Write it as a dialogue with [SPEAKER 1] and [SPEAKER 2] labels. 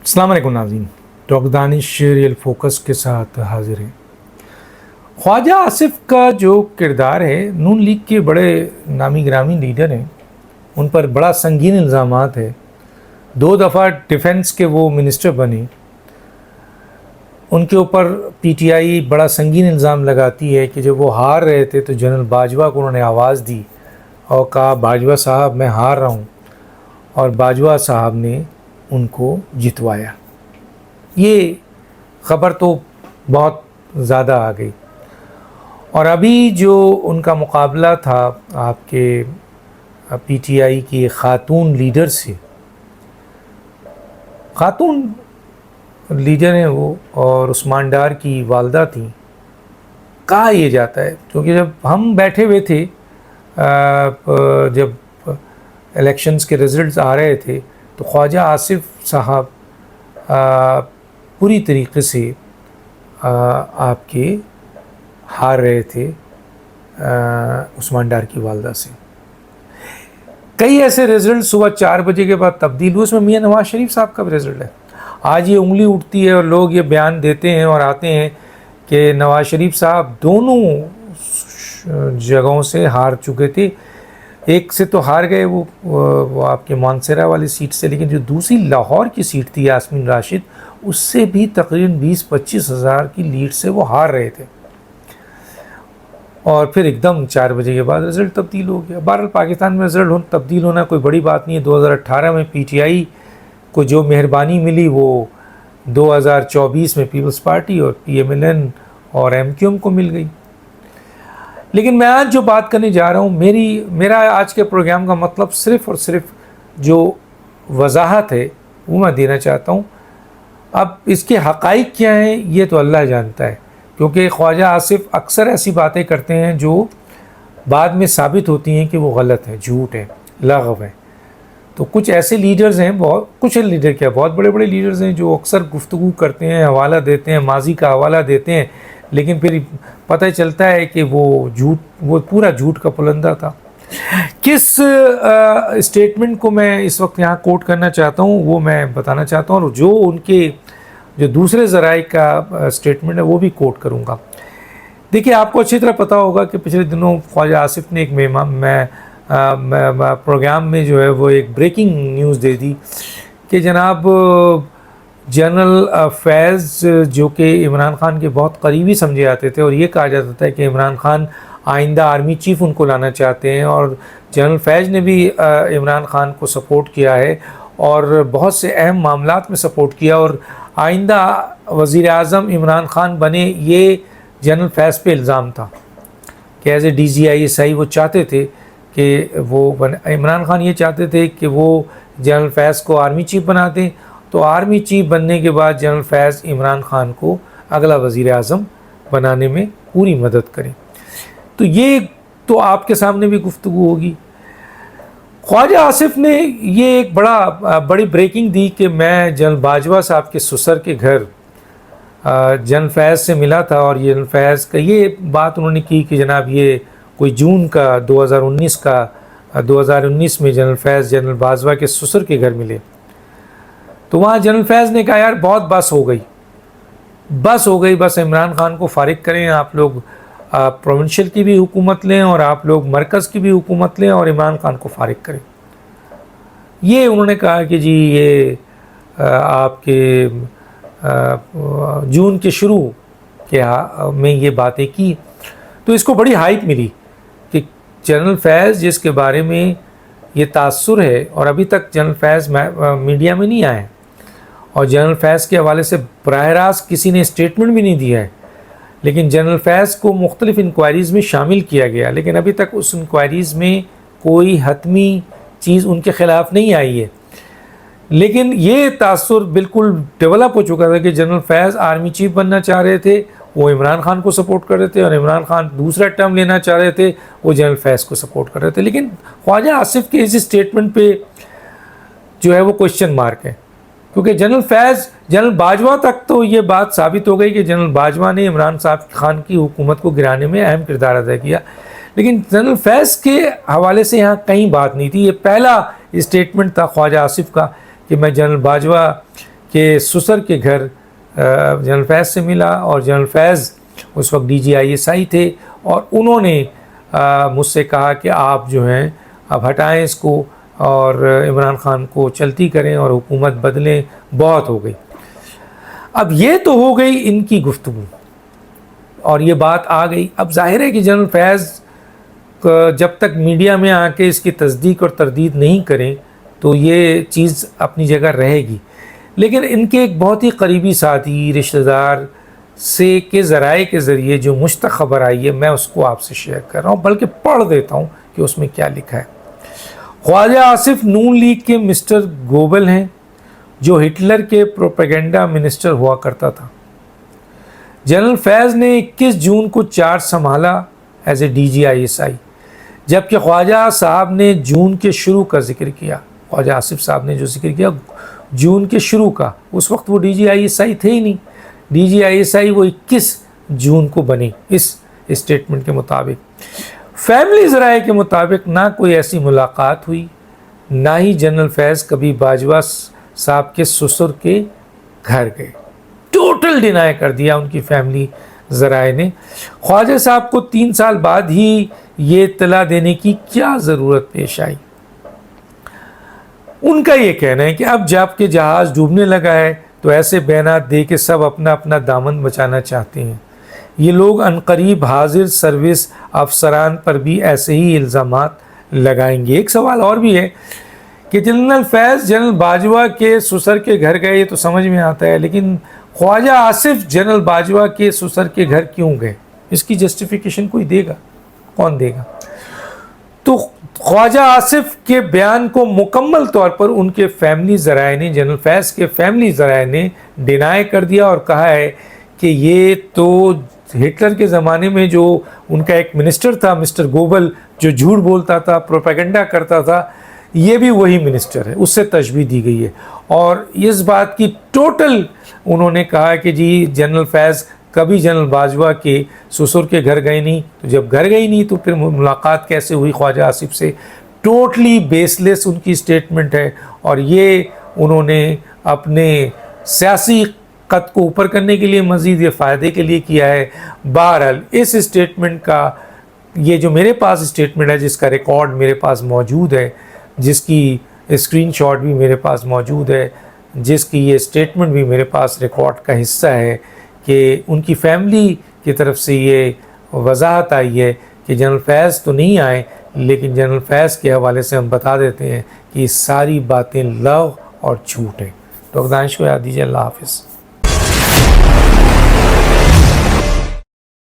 [SPEAKER 1] السلام علیکم ناظرین، ڈاکٹر دانش ریئل فوکس کے ساتھ حاضر ہیں۔ خواجہ آصف کا جو کردار ہے، نون لیگ کے بڑے نامی گرامی لیڈر ہیں، ان پر بڑا سنگین الزامات ہے۔ 2 دفعہ ڈیفنس کے وہ منسٹر بنے، ان کے اوپر پی ٹی آئی بڑا سنگین الزام لگاتی ہے کہ جب وہ ہار رہے تھے تو جنرل باجوہ کو انہوں نے آواز دی اور کہا باجوہ صاحب میں ہار رہا ہوں، اور باجوہ صاحب نے ان کو جتوایا۔ یہ خبر تو بہت زیادہ آ گئی، اور ابھی جو ان کا مقابلہ تھا آپ کے پی ٹی آئی کی خاتون لیڈر سے، خاتون لیڈر ہیں وہ، اور عثمان ڈار کی والدہ تھیں۔ کہا یہ جاتا ہے، کیونکہ جب ہم بیٹھے ہوئے تھے، جب الیکشنز کے رزلٹس آ رہے تھے، تو خواجہ آصف صاحب پوری طریقے سے آپ کے ہار رہے تھے عثمان ڈار کی والدہ سے۔ کئی ایسے رزلٹ صبح 4 بجے کے بعد تبدیل ہوئے، اس میں میاں نواز شریف صاحب کا بھی رزلٹ ہے۔ آج یہ انگلی اٹھتی ہے اور لوگ یہ بیان دیتے ہیں اور آتے ہیں کہ نواز شریف صاحب دونوں جگہوں سے ہار چکے تھے۔ ایک سے تو ہار گئے وہ آپ کے مانسیرا والی سیٹ سے، لیکن جو دوسری لاہور کی سیٹ تھی یاسمین راشد، اس سے بھی تقریباً 20-25 ہزار کی لیڈ سے وہ ہار رہے تھے، اور پھر ایک دم 4 بجے کے بعد رزلٹ تبدیل ہو گیا۔ بہرحال پاکستان میں رزلٹ تبدیل ہونا کوئی بڑی بات نہیں ہے۔ 2018 میں پی ٹی آئی کو جو مہربانی ملی وہ 2024 میں پیپلز پارٹی اور پی ایم ایل این اور ایم کیو ایم کو مل گئی۔ لیکن میں آج جو بات کرنے جا رہا ہوں، میرا آج کے پروگرام کا مطلب صرف اور صرف جو وضاحت ہے وہ میں دینا چاہتا ہوں۔ اب اس کے حقائق کیا ہیں یہ تو اللہ جانتا ہے، کیونکہ خواجہ آصف اکثر ایسی باتیں کرتے ہیں جو بعد میں ثابت ہوتی ہیں کہ وہ غلط ہیں، جھوٹ ہیں، لغو ہیں۔ تو کچھ ایسے لیڈرز ہیں، کچھ لیڈر کیا بہت بڑے بڑے لیڈرز ہیں جو اکثر گفتگو کرتے ہیں، حوالہ دیتے ہیں، ماضی کا حوالہ دیتے ہیں، لیکن پھر پتہ چلتا ہے کہ وہ پورا جھوٹ کا پلندہ تھا۔ کس اسٹیٹمنٹ کو میں اس وقت یہاں کوٹ کرنا چاہتا ہوں وہ میں بتانا چاہتا ہوں، اور جو ان کے جو دوسرے ذرائع کا اسٹیٹمنٹ ہے وہ بھی کوٹ کروں گا۔ دیکھیے، آپ کو اچھی طرح پتہ ہوگا کہ پچھلے دنوں خواجہ آصف نے ایک پروگرام میں جو ہے وہ ایک بریکنگ نیوز دے دی کہ جناب جنرل فیض جو کہ عمران خان کے بہت قریبی سمجھے جاتے تھے، اور یہ کہا جاتا تھا کہ عمران خان آئندہ آرمی چیف ان کو لانا چاہتے ہیں، اور جنرل فیض نے بھی عمران خان کو سپورٹ کیا ہے اور بہت سے اہم معاملات میں سپورٹ کیا، اور آئندہ وزیر اعظم عمران خان بنے، یہ جنرل فیض پہ الزام تھا کہ as A D G I S I وہ چاہتے تھے کہ وہ عمران خان یہ چاہتے تھے کہ وہ جنرل فیض کو آرمی چیف بنا دیں، تو آرمی چیف بننے کے بعد جنرل فیض عمران خان کو اگلا وزیر اعظم بنانے میں پوری مدد کریں۔ تو یہ تو آپ کے سامنے بھی گفتگو ہوگی۔ خواجہ آصف نے یہ ایک بڑی بریکنگ دی کہ میں جنرل باجوہ صاحب کے سسر کے گھر جنرل فیض سے ملا تھا، اور یہ جنرل فیض کا یہ بات انہوں نے کی کہ جناب یہ کوئی جون کا 2019 میں جنرل فیض جنرل باجوہ کے سسر کے گھر ملے۔ تو وہاں جنرل فیض نے کہا یار بہت بس ہو گئی، بس عمران خان کو فارغ کریں، آپ لوگ پروونشل کی بھی حکومت لیں اور آپ لوگ مرکز کی بھی حکومت لیں اور عمران خان کو فارغ کریں۔ یہ انہوں نے کہا کہ جی یہ آپ کے جون کے شروع میں یہ باتیں کی، تو اس کو بڑی ہائپ ملی کہ جنرل فیض جس کے بارے میں یہ تاثر ہے، اور ابھی تک جنرل فیض میڈیا میں نہیں آئے، اور جنرل فیض کے حوالے سے براہ راست کسی نے اسٹیٹمنٹ بھی نہیں دیا ہے، لیکن جنرل فیض کو مختلف انکوائریز میں شامل کیا گیا، لیکن ابھی تک اس انکوائریز میں کوئی حتمی چیز ان کے خلاف نہیں آئی ہے۔ لیکن یہ تاثر بالکل ڈیولپ ہو چکا تھا کہ جنرل فیض آرمی چیف بننا چاہ رہے تھے، وہ عمران خان کو سپورٹ کر رہے تھے، اور عمران خان دوسرا ٹرم لینا چاہ رہے تھے، وہ جنرل فیض کو سپورٹ کر رہے تھے۔ لیکن خواجہ آصف کے اس اسٹیٹمنٹ پہ جو ہے وہ کوشچن مارک ہے، کیونکہ جنرل باجوہ تک تو یہ بات ثابت ہو گئی کہ جنرل باجوہ نے عمران خان کی حکومت کو گرانے میں اہم کردار ادا کیا، لیکن جنرل فیض کے حوالے سے یہاں کہیں بات نہیں تھی۔ یہ پہلا اسٹیٹمنٹ تھا خواجہ آصف کا کہ میں جنرل باجوہ کہ سسر کے گھر جنرل فیض سے ملا، اور جنرل فیض اس وقت DGISI تھے، اور انہوں نے مجھ سے کہا کہ آپ جو ہیں اب ہٹائیں اس کو اور عمران خان کو چلتی کریں اور حکومت بدلیں، بہت ہو گئی۔ اب یہ تو ہو گئی ان کی گفتگو اور یہ بات آ گئی۔ اب ظاہر ہے کہ جنرل فیض جب تک میڈیا میں آ کے اس کی تصدیق اور تردید نہیں کریں تو یہ چیز اپنی جگہ رہے گی، لیکن ان کے ایک بہت ہی قریبی ساتھی رشتہ دار سے کے ذرائع کے ذریعے جو مجھ تک خبر آئی ہے میں اس کو آپ سے شیئر کر رہا ہوں، بلکہ پڑھ دیتا ہوں کہ اس میں کیا لکھا ہے۔ خواجہ آصف نون لیگ کے مسٹر گوبل ہیں جو ہٹلر کے پروپیگنڈا منسٹر ہوا کرتا تھا۔ جنرل فیض نے 21 جون کو چارج سنبھالا ایز اے DGISI، جبکہ خواجہ صاحب نے جون کے شروع کا ذکر کیا۔ خواجہ آصف صاحب نے جو ذکر کیا جون کے شروع کا، اس وقت وہ DGISI تھے ہی نہیں۔ DGISI وہ 21 جون کو بنی اس اسٹیٹمنٹ کے مطابق۔ فیملی ذرائع کے مطابق نہ کوئی ایسی ملاقات ہوئی، نہ ہی جنرل فیض کبھی باجوہ صاحب کے سسر کے گھر گئے۔ ٹوٹل ڈینائی کر دیا ان کی فیملی ذرائع نے۔ خواجہ صاحب کو 3 سال بعد ہی یہ اطلاع دینے کی کیا ضرورت پیش آئی؟ ان کا یہ کہنا ہے کہ اب جب کہ جہاز ڈوبنے لگا ہے تو ایسے بیانات دے کے سب اپنا اپنا دامن بچانا چاہتے ہیں۔ یہ لوگ عنقریب حاضر سروس افسران پر بھی ایسے ہی الزامات لگائیں گے۔ ایک سوال اور بھی ہے کہ جنرل فیض جنرل باجوہ کے سسر کے گھر گئے، یہ تو سمجھ میں آتا ہے، لیکن خواجہ آصف جنرل باجوہ کے سسر کے گھر کیوں گئے؟ اس کی جسٹیفیکیشن کوئی دے گا؟ کون دے گا؟ تو خواجہ آصف کے بیان کو مکمل طور پر ان کے فیملی ذرائع نے، جنرل فیض کے فیملی ذرائع نے ڈینائی کر دیا اور کہا ہے کہ یہ تو ہٹلر کے زمانے میں جو ان کا ایک منسٹر تھا مسٹر گوبل جو جھوٹ بولتا تھا، پروپیگنڈا کرتا تھا، یہ بھی وہی منسٹر ہے، اس سے تشبیہ دی گئی ہے۔ اور اس بات کی ٹوٹل انہوں نے کہا کہ جی جنرل فیض کبھی جنرل باجوہ کے سسر کے گھر گئے نہیں، تو جب گھر گئی نہیں تو پھر ملاقات کیسے ہوئی خواجہ آصف سے؟ ٹوٹلی بیس لیس ان کی اسٹیٹمنٹ ہے، اور یہ انہوں نے اپنے سیاسی قد کو اوپر کرنے کے لیے، مزید یہ فائدے کے لیے کیا ہے۔ بہرحال اس اسٹیٹمنٹ کا، یہ جو میرے پاس اسٹیٹمنٹ ہے جس کا ریکارڈ میرے پاس موجود ہے، جس کی اسکرین شاٹ بھی میرے پاس موجود ہے، جس کی یہ اسٹیٹمنٹ بھی میرے پاس ریکارڈ کا حصہ ہے، کہ ان کی فیملی کی طرف سے یہ وضاحت آئی ہے کہ جنرل فیض تو نہیں آئے، لیکن جنرل فیض کے حوالے سے ہم بتا دیتے ہیں کہ یہ ساری باتیں لغو اور جھوٹ ہیں۔ ڈاکٹر دانش کو یاد دیجیے۔ اللہ حافظ۔